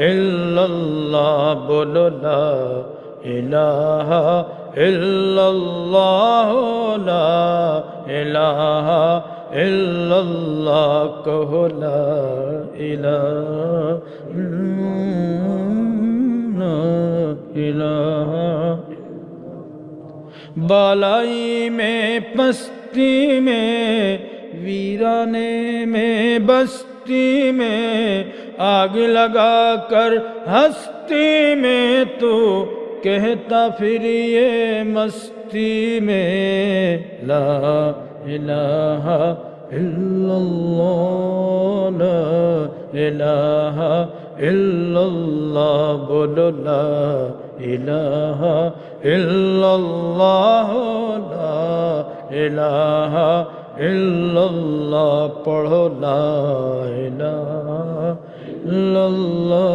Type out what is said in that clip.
ইল্লাল্লাহ বলো লা ইলাহা ইল্লাল্লাহ লা ইলাহা ইল্লাল্লাহ কহো লা ইলাহা بالائی میں پستی میں ویرانے میں بستی میں آگ لگا کر ہستی میں تو کہتا پھر یہ مستی میں لا الہ الا اللہ لا الہ الا اللہ بولو لا الہ الا اللہ لا الہ الا اللہ پڑھو لا الہ الا اللہ